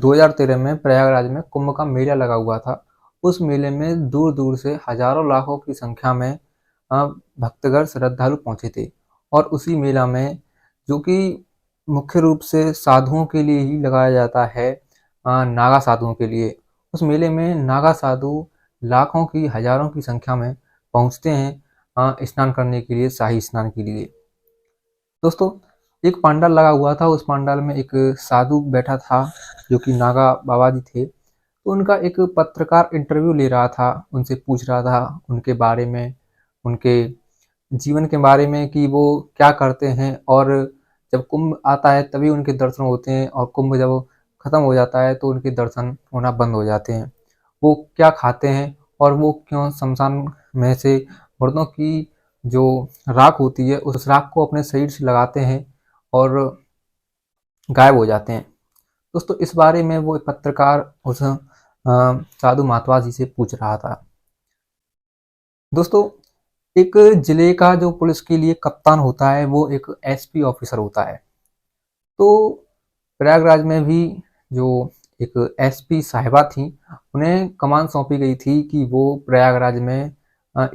2013 में प्रयागराज में कुंभ का मेला लगा हुआ था। उस मेले में दूर-दूर से हज़ारों लाखों की संख्या में भक्तगण श्रद्धालु पहुँचे थे और उसी मेला में, जो कि मुख्य रूप से साधुओं के लिए ही लगाया जाता है, नागा साधुओं के लिए, उस मेले में नागा साधु लाखों की, हज़ारों की संख्या में पहुँचते हैं स्नान करने के लिए, शाही स्नान के लिए। दोस्तों, एक पंडाल लगा हुआ था, उस पंडाल में एक साधु बैठा था जो कि नागा बाबा जी थे। तो उनका एक पत्रकार इंटरव्यू ले रहा था, उनसे पूछ रहा था उनके बारे में, उनके जीवन के बारे में कि वो क्या करते हैं और जब कुंभ आता है तभी उनके दर्शन होते हैं और कुंभ जब खत्म हो जाता है तो उनके दर्शन होना बंद हो जाते हैं। वो क्या खाते हैं और वो क्यों शमशान में से मुर्दों की जो राख होती है उस राख को अपने शरीर से लगाते हैं और गायब हो जाते हैं। दोस्तों, इस बारे में वो पत्रकार उस साधु महात्मा जी से पूछ रहा था। दोस्तों, एक जिले का जो पुलिस के लिए कप्तान होता है वो एक एसपी ऑफिसर होता है। तो प्रयागराज में भी जो एक एसपी साहिबा थी, उन्हें कमान सौंपी गई थी कि वो प्रयागराज में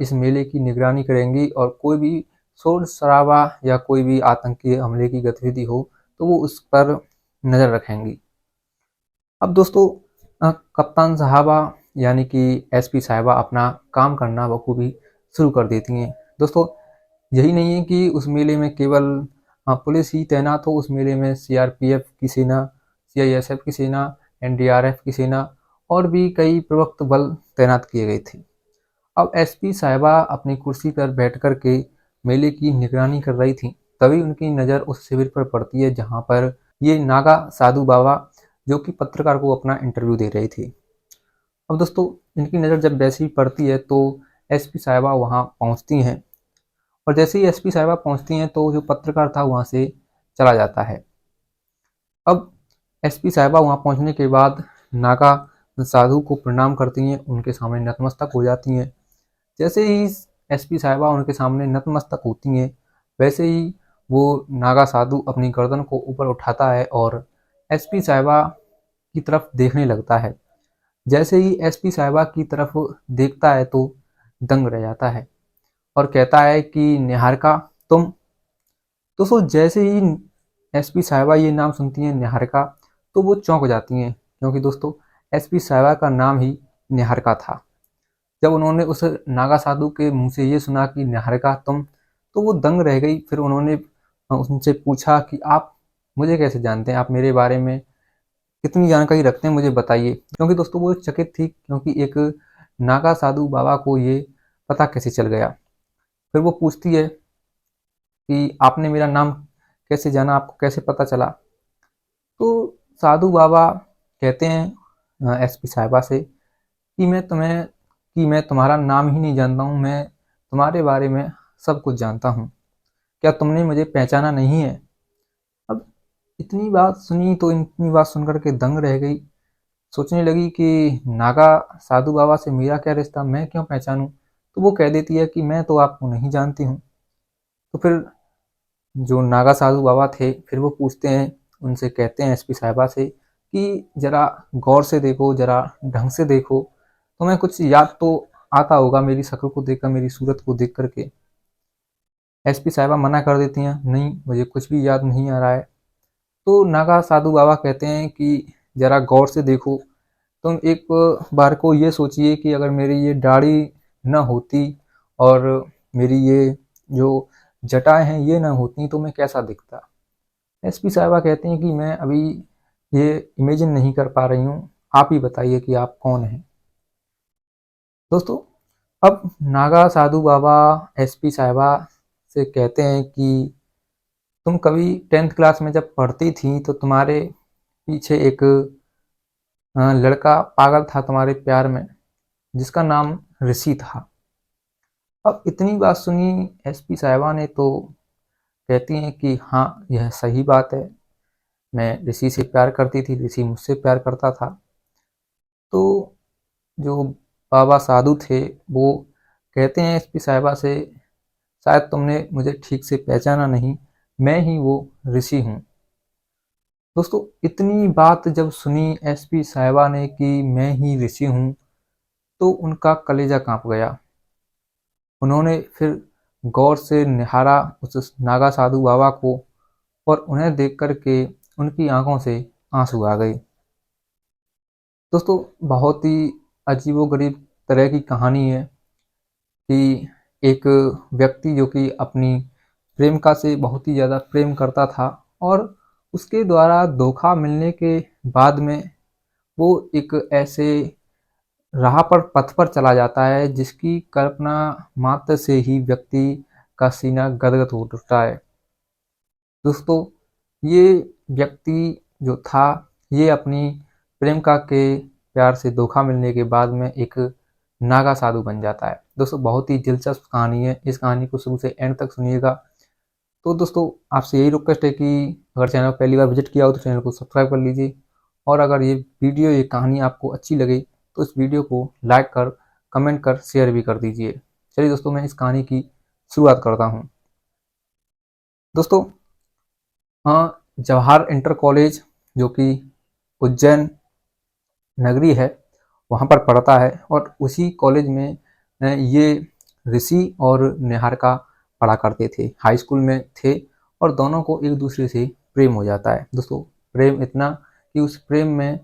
इस मेले की निगरानी करेंगी और कोई भी शोर शराबा या कोई भी आतंकी हमले की गतिविधि हो तो वो उस पर नज़र रखेंगी। अब दोस्तों, कप्तान साहबा यानी कि एसपी साहिबा अपना काम करना बखूबी शुरू कर देती हैं। दोस्तों, यही नहीं है कि उस मेले में केवल पुलिस ही तैनात हो, उस मेले में सीआरपीएफ की सेना, सीआईएसएफ की सेना, एनडीआरएफ की सेना और भी कई प्रवक्त बल तैनात किए गए थे। अब एसपी साहिबा अपनी कुर्सी पर बैठ कर के मेले की निगरानी कर रही थी, तभी उनकी नज़र उस शिविर पर पड़ती है जहाँ पर ये नागा साधु बाबा जो कि पत्रकार को अपना इंटरव्यू दे रहे थे। अब दोस्तों, इनकी नज़र जब वैसे ही पड़ती है तो एसपी साहिबा वहाँ पहुँचती हैं और जैसे ही एसपी साहिबा पहुँचती हैं तो जो पत्रकार था वहाँ से चला जाता है। अब एसपी साहिबा वहाँ पहुँचने के बाद नागा साधु को प्रणाम करती हैं, उनके सामने नतमस्तक हो जाती हैं। जैसे ही एसपी साहिबा उनके सामने नतमस्तक होती हैं, वैसे ही वो नागा साधु अपनी गर्दन को ऊपर उठाता है और एसपी साहिबा की तरफ देखने लगता है। जैसे ही एसपी साहिबा की तरफ देखता है तो दंग रह जाता है और कहता है कि निहारिका तुम। दोस्तों, जैसे ही एसपी साहिबा ये नाम सुनती हैं निहारिका, तो वो चौंक जाती हैं क्योंकि दोस्तों एसपी साहिबा का नाम ही निहारिका था। जब उन्होंने उस नागा साधु के मुंह से ये सुना कि निहारिका तुम, तो वो दंग रह गई। फिर उन्होंने उनसे पूछा कि आप मुझे कैसे जानते हैं, आप मेरे बारे में कितनी जानकारी रखते हैं, मुझे बताइए। क्योंकि दोस्तों वो चकित थी, क्योंकि एक नागा साधु बाबा को ये पता कैसे चल गया। फिर वो पूछती है कि आपने मेरा नाम कैसे जाना, आपको कैसे पता चला। तो साधु बाबा कहते हैं एसपी साहिबा से कि मैं तुम्हारा नाम ही नहीं जानता हूँ, मैं तुम्हारे बारे में सब कुछ जानता हूँ, क्या तुमने मुझे पहचाना नहीं है। अब इतनी बात सुनी तो इतनी बात सुनकर के दंग रह गई, सोचने लगी कि नागा साधु बाबा से मेरा क्या रिश्ता, मैं क्यों पहचानूं। तो वो कह देती है कि मैं तो आपको नहीं जानती हूँ। तो फिर जो नागा साधु बाबा थे फिर वो पूछते हैं, उनसे कहते हैं एसपी साहिबा से कि ज़रा गौर से देखो, ज़रा ढंग से देखो, तुम्हें कुछ याद तो आता होगा मेरी शक्ल को देखकर, मेरी सूरत को देख करके। एसपी साहिबा मना कर देती हैं, नहीं मुझे कुछ भी याद नहीं आ रहा है। तो नागा साधु बाबा कहते हैं कि ज़रा गौर से देखो, तुम एक बार को ये सोचिए कि अगर मेरी ये दाढ़ी न होती और मेरी ये जो जटाएं हैं ये ना होती तो मैं कैसा दिखता। एसपी साहिबा कहते हैं कि मैं अभी ये इमेजिन नहीं कर पा रही हूँ, आप ही बताइए कि आप कौन हैं। दोस्तों, अब नागा साधु बाबा एसपी साहिबा से कहते हैं कि तुम कभी 10th क्लास में जब पढ़ती थी तो तुम्हारे पीछे एक लड़का पागल था तुम्हारे प्यार में, जिसका नाम ऋषि था। अब इतनी बात सुनी एसपी साहिबा ने तो कहती हैं कि हाँ यह सही बात है, मैं ऋषि से प्यार करती थी, ऋषि मुझसे प्यार करता था। तो जो बाबा साधु थे वो कहते हैं एसपी साहिबा से, शायद तुमने मुझे ठीक से पहचाना नहीं, मैं ही वो ऋषि हूँ। दोस्तों इतनी बात जब सुनी एसपी साहिबा ने कि मैं ही ऋषि हूँ, तो उनका कलेजा कांप गया। उन्होंने फिर गौर से निहारा उस नागा साधु बाबा को, और उन्हें देख कर के उनकी आंखों से आंसू आ गए। दोस्तों बहुत ही अजीबोगरीब तरह की कहानी है कि एक व्यक्ति जो कि अपनी प्रेमिका से बहुत ही ज़्यादा प्रेम करता था, और उसके द्वारा धोखा मिलने के बाद में वो एक ऐसे राह पर पथ पर चला जाता है जिसकी कल्पना मात्र से ही व्यक्ति का सीना गदगद हो उठता है। दोस्तों ये व्यक्ति जो था, ये अपनी प्रेमिका के प्यार से धोखा मिलने के बाद में एक नागा साधु बन जाता है। दोस्तों बहुत ही दिलचस्प कहानी है, इस कहानी को शुरू से एंड तक सुनिएगा। तो दोस्तों आपसे यही रिक्वेस्ट है कि अगर चैनल पहली बार विजिट किया हो तो चैनल को सब्सक्राइब कर लीजिए, और अगर ये वीडियो ये कहानी आपको अच्छी लगे तो इस वीडियो को लाइक कर, कमेंट कर, शेयर भी कर दीजिए। चलिए दोस्तों मैं इस कहानी की शुरुआत करता हूँ। दोस्तों हाँ, जवाहर इंटर कॉलेज जो कि उज्जैन नगरी है वहाँ पर पढ़ता है, और उसी कॉलेज में ये ऋषि और निहारिका पढ़ा करते थे, हाई स्कूल में थे, और दोनों को एक दूसरे से प्रेम हो जाता है। दोस्तों प्रेम इतना कि उस प्रेम में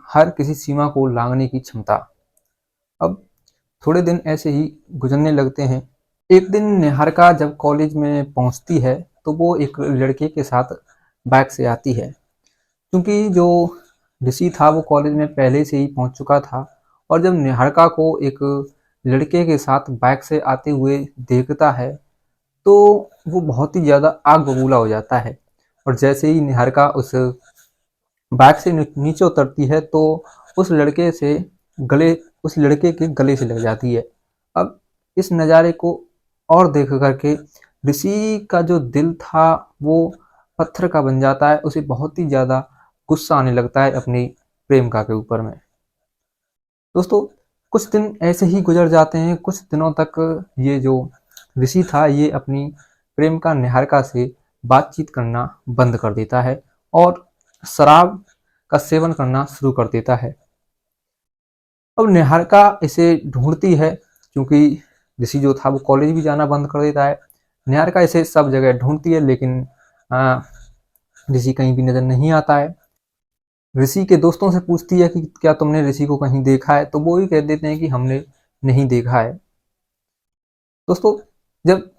हर किसी सीमा को लांघने की क्षमता। अब थोड़े दिन ऐसे ही गुजरने लगते हैं। एक दिन निहारिका जब कॉलेज में पहुंचती है तो वो एक लड़के के साथ बाइक से आती है। क्योंकि जो ऋषि था वो कॉलेज में पहले से ही पहुंच चुका था, और जब निहारिका को एक लड़के के साथ बाइक से आते हुए देखता है तो वो बहुत ही ज़्यादा आग बबूला हो जाता है। और जैसे ही निहारिका उस बाइक से नीचे उतरती है तो उस लड़के से गले उस लड़के के गले से लग जाती है। अब इस नज़ारे को और देख करके ऋषि का जो दिल था वो पत्थर का बन जाता है। उसे बहुत ही ज़्यादा गुस्सा आने लगता है अपनी प्रेमिका के ऊपर में। दोस्तों कुछ दिन ऐसे ही गुजर जाते हैं। कुछ दिनों तक ये जो ऋषि था ये अपनी प्रेमिका निहारिका से बातचीत करना बंद कर देता है और शराब का सेवन करना शुरू कर देता है। अब निहारिका इसे ढूंढती है, क्योंकि ऋषि जो था वो कॉलेज भी जाना बंद कर देता है। निहारिका इसे सब जगह ढूंढती है, लेकिन ऋषि कहीं भी नजर नहीं आता है। ऋषि के दोस्तों से पूछती है कि क्या तुमने ऋषि को कहीं देखा है, तो वो भी कह देते हैं कि हमने नहीं देखा है। दोस्तों जब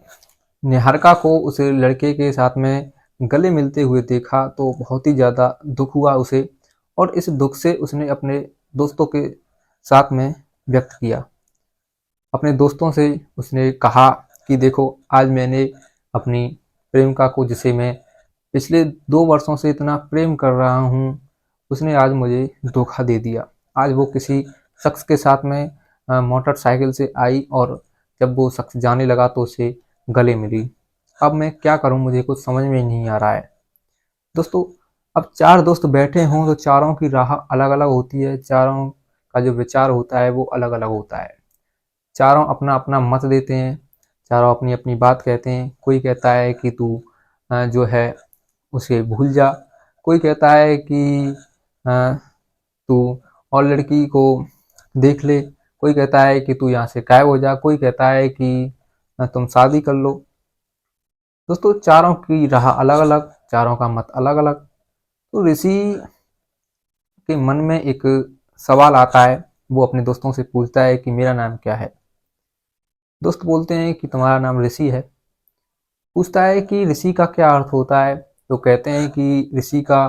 निहारिका को उस लड़के के साथ में गले मिलते हुए देखा तो बहुत ही ज़्यादा दुख हुआ उसे, और इस दुख से उसने अपने दोस्तों के साथ में व्यक्त किया। अपने दोस्तों से उसने कहा कि देखो आज मैंने अपनी प्रेमिका को, जिसे मैं पिछले 2 वर्षों से इतना प्रेम कर रहा हूँ, उसने आज मुझे धोखा दे दिया। आज वो किसी शख्स के साथ में मोटरसाइकिल से आई, और जब वो शख्स जाने लगा तो उसे गले मिली। अब मैं क्या करूं, मुझे कुछ समझ में नहीं आ रहा है। दोस्तों अब 4 दोस्त बैठे हों तो चारों की राह अलग अलग होती है, चारों का जो विचार होता है वो अलग अलग होता है। चारों अपना अपना मत देते हैं, चारों अपनी अपनी बात कहते हैं। कोई कहता है कि तू जो है उसे भूल जा, कोई कहता है कि तू और लड़की को देख ले, कोई कहता है कि तू यहाँ से गायब हो जा, कोई कहता है कि तुम शादी कर लो। दोस्तों चारों की राह अलग अलग, चारों का मत अलग अलग। तो ऋषि के मन में एक सवाल आता है। वो अपने दोस्तों से पूछता है कि मेरा नाम क्या है। दोस्त बोलते हैं कि तुम्हारा नाम ऋषि है। पूछता है कि ऋषि का क्या अर्थ होता है, तो कहते हैं कि ऋषि का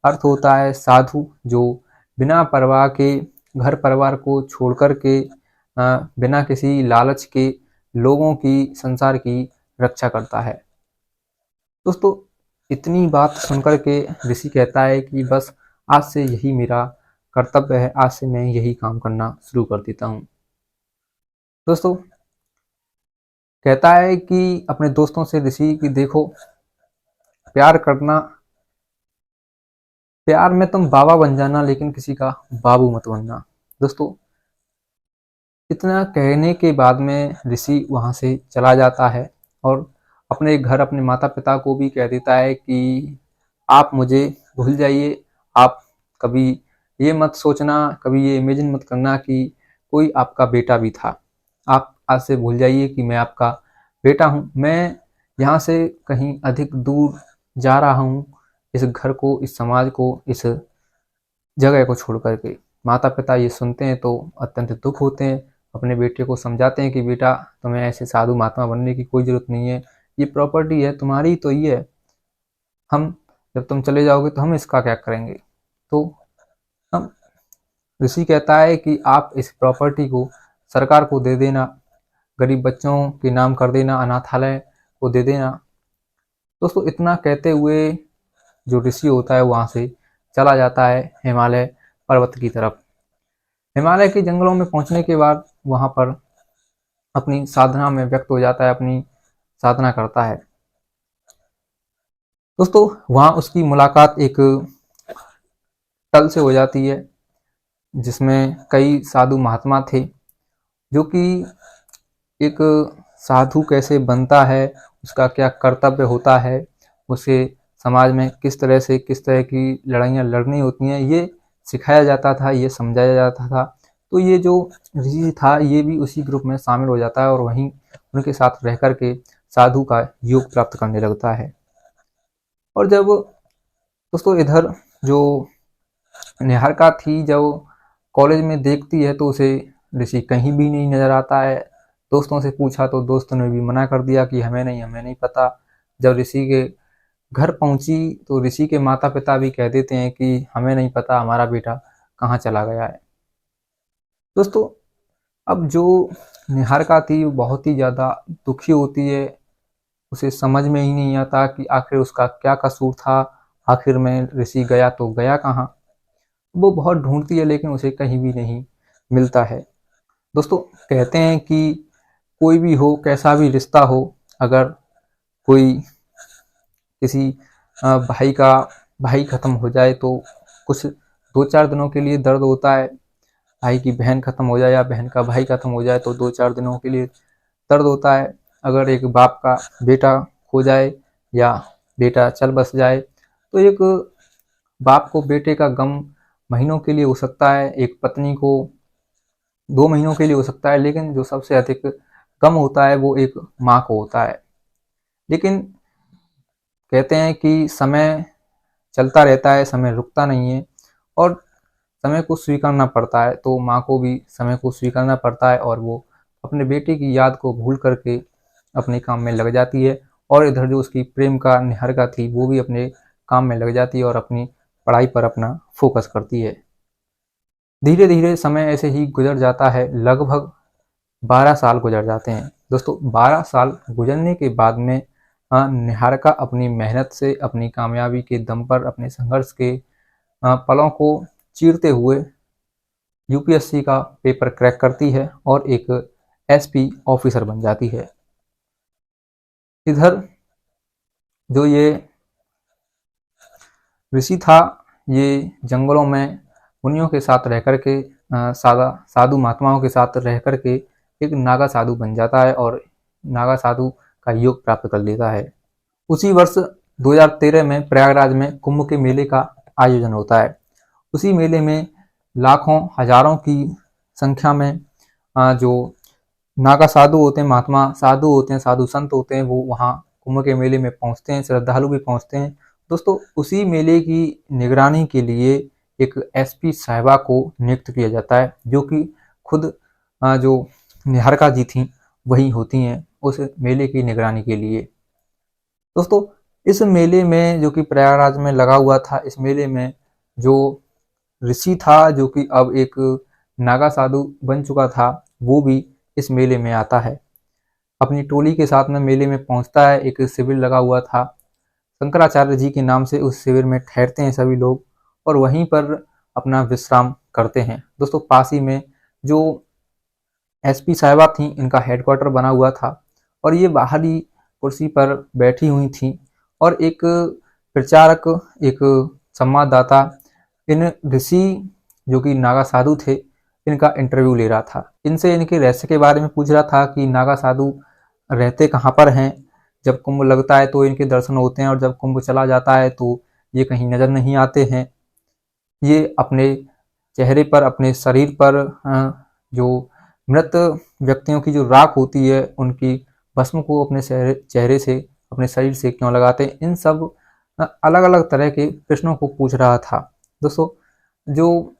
अर्थ होता है साधु, जो बिना परवाह के घर परिवार को छोड़ कर के बिना किसी लालच के लोगों की, संसार की रक्षा करता है। दोस्तों इतनी बात सुनकर के ऋषि कहता है कि बस आज से यही मेरा कर्तव्य है, आज से मैं यही काम करना शुरू कर देता हूँ। दोस्तों कहता है कि अपने दोस्तों से ऋषि कि देखो, प्यार करना, प्यार में तुम बाबा बन जाना लेकिन किसी का बाबू मत बनना। दोस्तों इतना कहने के बाद में ऋषि वहां से चला जाता है, और अपने घर, अपने माता पिता को भी कह देता है कि आप मुझे भूल जाइए। आप कभी ये मत सोचना, कभी ये इमेजिन मत करना कि कोई आपका बेटा भी था। आप आज से भूल जाइए कि मैं आपका बेटा हूँ। मैं यहाँ से कहीं अधिक दूर जा रहा हूँ, इस घर को, इस समाज को, इस जगह को छोड़ कर के। माता पिता ये सुनते हैं तो अत्यंत दुख होते हैं, अपने बेटे को समझाते हैं कि बेटा तुम्हें ऐसे साधु महात्मा बनने की कोई ज़रूरत नहीं है, ये प्रॉपर्टी है तुम्हारी तो ये है, हम जब तुम चले जाओगे तो हम इसका क्या करेंगे। तो हम ऋषि कहता है कि आप इस प्रॉपर्टी को सरकार को दे देना, गरीब बच्चों के नाम कर देना, अनाथालय को दे देना। दोस्तों इतना कहते हुए जो ऋषि होता है वहाँ से चला जाता है हिमालय पर्वत की तरफ। हिमालय के जंगलों में पहुंचने के बाद वहाँ पर अपनी साधना में व्यक्त हो जाता है, अपनी साधना करता है। दोस्तों वहाँ उसकी मुलाकात एक तल से हो जाती है जिसमें कई साधु महात्मा थे, जो कि एक साधु कैसे बनता है, उसका क्या कर्तव्य होता है, उसे समाज में किस तरह की लड़ाइयाँ लड़नी होती हैं, ये सिखाया जाता था, ये समझाया जाता था। तो ये जो ऋषि था ये भी उसी ग्रुप में शामिल हो जाता है और वहीं उनके साथ रह कर के साधु का योग प्राप्त करने लगता है। और जब दोस्तों इधर जो निहारिका थी, जब कॉलेज में देखती है तो उसे ऋषि कहीं भी नहीं नजर आता है। दोस्तों से पूछा तो दोस्तों ने भी मना कर दिया कि हमें नहीं पता। जब ऋषि के घर पहुंची तो ऋषि के माता पिता भी कह देते हैं कि हमें नहीं पता हमारा बेटा कहाँ चला गया है। दोस्तों अब जो निहारिका थी वो बहुत ही ज़्यादा दुखी होती है, उसे समझ में ही नहीं आता कि आखिर उसका क्या कसूर था, आखिर में ऋषि गया तो गया कहाँ। वो बहुत ढूंढती है लेकिन उसे कहीं भी नहीं मिलता है। दोस्तों कहते हैं कि कोई भी हो, कैसा भी रिश्ता हो, अगर कोई किसी भाई खत्म हो जाए तो कुछ 2-4 दिनों के लिए दर्द होता है। भाई की बहन खत्म हो जाए या बहन का भाई खत्म हो जाए तो 2-4 दिनों के लिए दर्द होता है। अगर एक बाप का बेटा खो जाए या बेटा चल बस जाए तो एक बाप को बेटे का गम महीनों के लिए हो सकता है, एक पत्नी को 2 महीनों के लिए हो सकता है, लेकिन जो सबसे अधिक गम होता है वो एक माँ को होता है। लेकिन कहते हैं कि समय चलता रहता है, समय रुकता नहीं है और समय को स्वीकारना पड़ता है। तो माँ को भी समय को स्वीकारना पड़ता है और वो अपने बेटे की याद को भूल करके अपने काम में लग जाती है। और इधर जो उसकी प्रेम का निहारिका थी वो भी अपने काम में लग जाती है और अपनी पढ़ाई पर अपना फोकस करती है। धीरे धीरे समय ऐसे ही गुजर जाता है, लगभग 12 साल गुजर जाते हैं। दोस्तों 12 साल गुजरने के बाद में निहारिका अपनी मेहनत से, अपनी कामयाबी के दम पर, अपने संघर्ष के पलों को चीरते हुए यूपीएससी का पेपर क्रैक करती है और एक एसपी ऑफिसर बन जाती है। इधर जो ये ऋषि था ये जंगलों में मुनियों के साथ रह कर के साधु महात्माओं के साथ रह कर के एक नागा साधु बन जाता है और नागा साधु का योग प्राप्त कर लेता है। उसी वर्ष 2013 में प्रयागराज में कुंभ के मेले का आयोजन होता है। उसी मेले में लाखों हजारों की संख्या में जो नागा साधु होते हैं, महात्मा साधु होते हैं, साधु संत होते हैं, वो वहाँ कुंभ के मेले में पहुँचते हैं, श्रद्धालु भी पहुँचते हैं। दोस्तों उसी मेले की निगरानी के लिए एक एसपी साहिबा को नियुक्त किया जाता है, जो कि खुद जो निहारिका जी थी वही होती हैं उस मेले की निगरानी के लिए। दोस्तों इस मेले में जो कि प्रयागराज में लगा हुआ था, इस मेले में जो ऋषि था जो कि अब एक नागा साधु बन चुका था, वो भी इस मेले में आता है। अपनी टोली के साथ में मेले में पहुंचता है। एक शिविर लगा हुआ था, शंकराचार्य जी के नाम से उस शिविर में ठहरते हैं सभी लोग और वहीं पर अपना विश्राम करते हैं। दोस्तों पास ही में जो एसपी साहिबा थी, इनका हेडक्वार्टर बना हुआ था और ये बाहरी कुर्सी पर बैठी हुई थी और एक प्रचारक, एक संवाददाता इन ऋषि जो कि नागा साधु थे इनका इंटरव्यू ले रहा था। इनसे इनके रहस्य के बारे में पूछ रहा था कि नागा साधु रहते कहाँ पर हैं, जब कुंभ लगता है तो इनके दर्शन होते हैं और जब कुंभ चला जाता है तो ये कहीं नज़र नहीं आते हैं। ये अपने चेहरे पर, अपने शरीर पर जो मृत व्यक्तियों की जो राख होती है उनकी भस्म को अपने चेहरे से, अपने शरीर से क्यों लगाते हैं, इन सब अलग अलग तरह के प्रश्नों को पूछ रहा था। दोस्तों, जो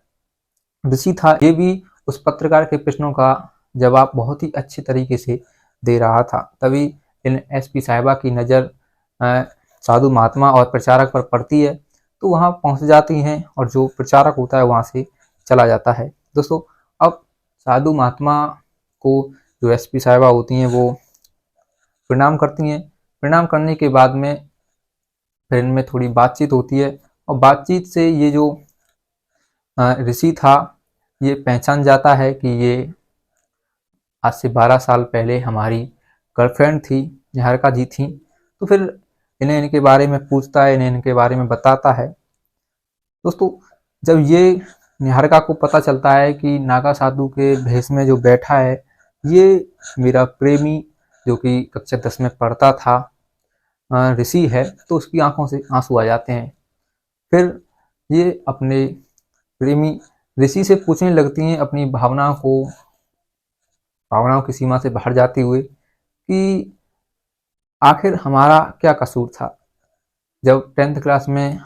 ऋषि था ये भी उस पत्रकार के प्रश्नों का जवाब बहुत ही अच्छे तरीके से दे रहा था। तभी इन एसपी साहिबा की नज़र साधु महात्मा और प्रचारक पर पड़ती है, तो वहाँ पहुँच जाती हैं और जो प्रचारक होता है वहाँ से चला जाता है। दोस्तों, अब साधु महात्मा को जो एसपी साहिबा होती हैं वो प्रणाम करती हैं। प्रणाम करने के बाद में फिर इनमें थोड़ी बातचीत होती है और बातचीत से ये जो ऋषि था ये पहचान जाता है कि ये आज से 12 साल पहले हमारी गर्लफ्रेंड थी, निहारिका जी थी। तो फिर इन्हें इनके बारे में पूछता है, इन्हें इनके बारे में बताता है। दोस्तों, जब ये निहारिका को पता चलता है कि नागा साधु के भेष में जो बैठा है ये मेरा प्रेमी जो कि कक्षा 10 में पढ़ता था ऋषि है, तो उसकी आंखों से आंसू आ जाते हैं। फिर ये अपने प्रेमी ऋषि से पूछने लगती हैं अपनी भावनाओं की सीमा से बाहर जाते हुए कि आखिर हमारा क्या कसूर था। जब 10th क्लास में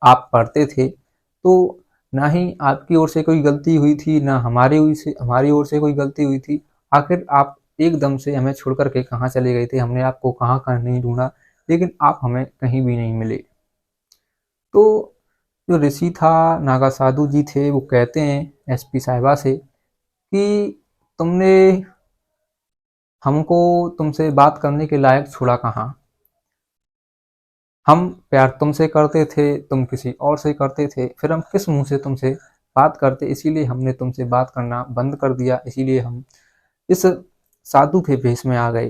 आप पढ़ते थे तो ना ही आपकी ओर से कोई गलती हुई थी, ना हमारी ओर से कोई गलती हुई थी। आखिर आप एकदम से हमें छोड़ कर के कहाँ चले गए थे, हमने आपको कहाँ कहाँ नहीं ढूंढा, लेकिन आप हमें कहीं भी नहीं मिले। तो जो ऋषि था, नागा साधु जी थे, वो कहते हैं एसपी साहिबा से कि तुमने हमको तुमसे बात करने के लायक छोड़ा कहाँ। हम प्यार तुमसे करते थे, तुम किसी और से करते थे, फिर हम किस मुंह से तुमसे बात करते, इसीलिए हमने तुमसे बात करना बंद कर दिया, इसीलिए हम इस साधु के भेष में आ गए।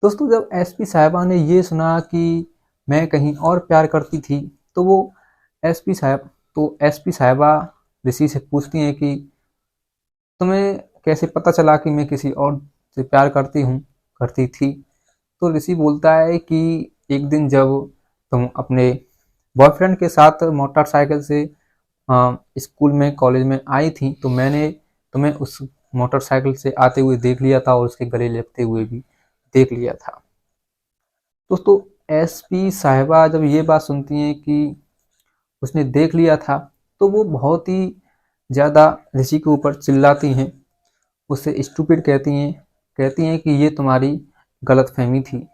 दोस्तों, जब एसपी साहिबा ने ये सुना कि मैं कहीं और प्यार करती थी, तो वो एसपी साहिबा ऋषि से पूछती हैं कि तुम्हें कैसे पता चला कि मैं किसी और से प्यार करती थी। तो ऋषि बोलता है कि एक दिन जब तुम अपने बॉयफ्रेंड के साथ मोटरसाइकिल से स्कूल में, कॉलेज में आई थी, तो मैंने तुम्हें उस मोटरसाइकिल से आते हुए देख लिया था और उसके गले लगते हुए भी देख लिया था। दोस्तों, एसपी साहिबा जब ये बात सुनती हैं कि उसने देख लिया था, तो वो बहुत ही ज़्यादा ऋषि के ऊपर चिल्लाती हैं, उससे स्टूपिड कहती हैं कि ये तुम्हारी गलतफहमी थी।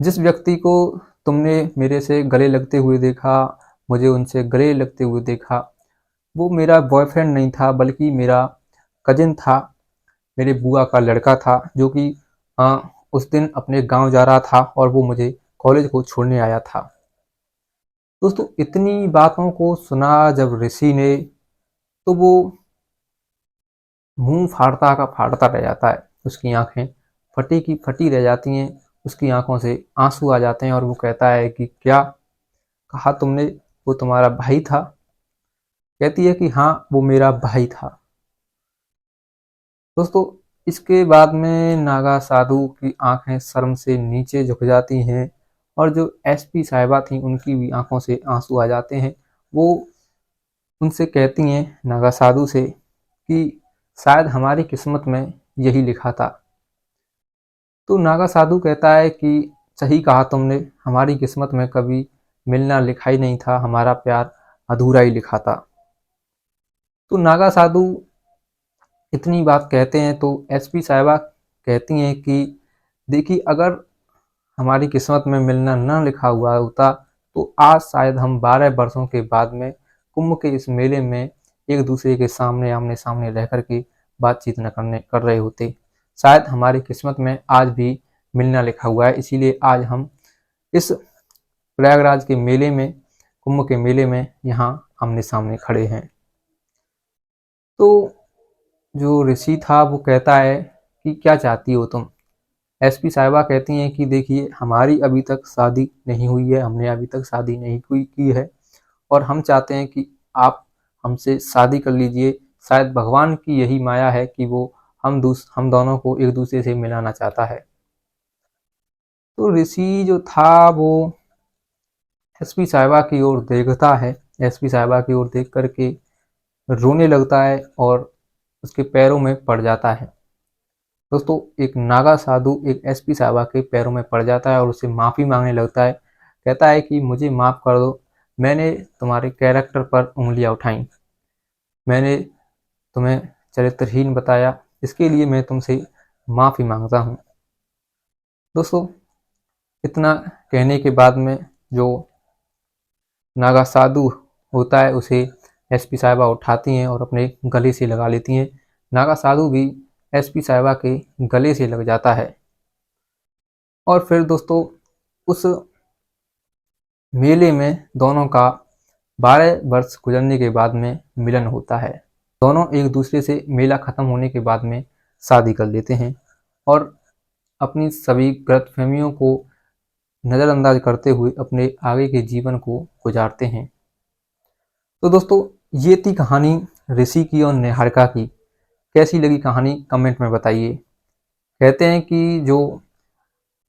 जिस व्यक्ति को तुमने मेरे से गले लगते हुए देखा, मुझे उनसे गले लगते हुए देखा, वो मेरा बॉयफ्रेंड नहीं था, बल्कि मेरा कजिन था, मेरे बुआ का लड़का था, जो कि उस दिन अपने गांव जा रहा था और वो मुझे कॉलेज को छोड़ने आया था। दोस्तों, इतनी बातों को सुना जब ऋषि ने, तो वो मुंह फाड़ता का फाड़ता रह जाता है। उसकी आंखें फटी की फटी रह जाती हैं, उसकी आंखों से आंसू आ जाते हैं और वो कहता है कि क्या कहा तुमने, वो तुम्हारा भाई था। कहती है कि हाँ, वो मेरा भाई था। दोस्तों, इसके बाद में नागा साधु की आंखें शर्म से नीचे झुक जाती हैं और जो एसपी साहिबा थी उनकी भी आंखों से आंसू आ जाते हैं। वो उनसे कहती हैं, नागा साधु से, कि शायद हमारी किस्मत में यही लिखा था। तो नागा साधु कहता है कि सही कहा तुमने, हमारी किस्मत में कभी मिलना लिखा ही नहीं था, हमारा प्यार अधूरा ही लिखा था। तो नागा साधु इतनी बात कहते हैं तो एसपी साहिबा कहती हैं कि देखिए, अगर हमारी किस्मत में मिलना न लिखा हुआ होता तो आज शायद हम 12 वर्षों के बाद में कुंभ के इस मेले में एक दूसरे के सामने आमने सामने रह कर के बातचीत न कर रहे होते। शायद हमारी किस्मत में आज भी मिलना लिखा हुआ है, इसीलिए आज हम इस प्रयागराज के मेले में, कुंभ के मेले में यहाँ आमने सामने खड़े हैं। तो जो ऋषि था वो कहता है कि क्या चाहती हो तुम। एसपी साहिबा कहती हैं कि देखिए, हमारी अभी तक शादी नहीं हुई है, हमने अभी तक शादी नहीं की है और हम चाहते हैं कि आप हमसे शादी कर लीजिए। शायद भगवान की यही माया है कि वो हम दोनों को एक दूसरे से मिलाना चाहता है। तो ऋषि जो था वो एसपी साहिबा की ओर देखता है। एसपी साहिबा की ओर देख करके रोने लगता है और उसके पैरों में पड़ जाता है। दोस्तों, एक नागा साधु एक एसपी साहिबा के पैरों में पड़ जाता है और उससे माफ़ी मांगने लगता है। कहता है कि मुझे माफ़ कर दो, मैंने तुम्हारे कैरेक्टर पर उंगलियां उठाई, मैंने तुम्हें चरित्रहीन बताया, इसके लिए मैं तुमसे माफ़ी मांगता हूँ। दोस्तों, इतना कहने के बाद में जो नागा साधु होता है उसे एसपी साहिबा उठाती हैं और अपने गले से लगा लेती हैं। नागा साधु भी एसपी साहिबा के गले से लग जाता है और फिर दोस्तों उस मेले में दोनों का 12 वर्ष गुजरने के बाद में मिलन होता है। दोनों एक दूसरे से मेला खत्म होने के बाद में शादी कर लेते हैं और अपनी सभी गलतफहमियों को नज़रअंदाज करते हुए अपने आगे के जीवन को गुजारते हैं। तो दोस्तों, ये थी कहानी ऋषि की और निहारिका की। कैसी लगी कहानी कमेंट में बताइए। कहते हैं कि जो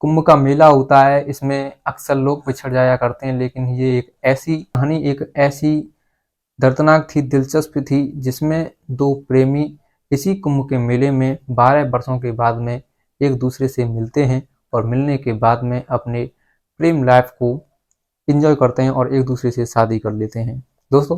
कुंभ का मेला होता है इसमें अक्सर लोग बिछड़ जाया करते हैं, लेकिन ये एक ऐसी कहानी, एक ऐसी दर्दनाक थी, दिलचस्प थी, जिसमें दो प्रेमी इसी कुंभ के मेले में 12 वर्षों के बाद में एक दूसरे से मिलते हैं और मिलने के बाद में अपने प्रेम लाइफ को एंजॉय करते हैं और एक दूसरे से शादी कर लेते हैं। दोस्तों,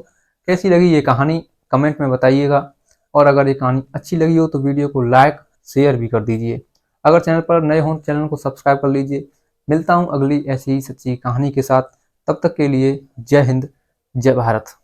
कैसी लगी ये कहानी कमेंट में बताइएगा और अगर ये कहानी अच्छी लगी हो तो वीडियो को लाइक शेयर भी कर दीजिए। अगर चैनल पर नए हों चैनल को सब्सक्राइब कर लीजिए। मिलता हूँ अगली ऐसी ही सच्ची कहानी के साथ। तब तक के लिए जय हिंद, जय भारत।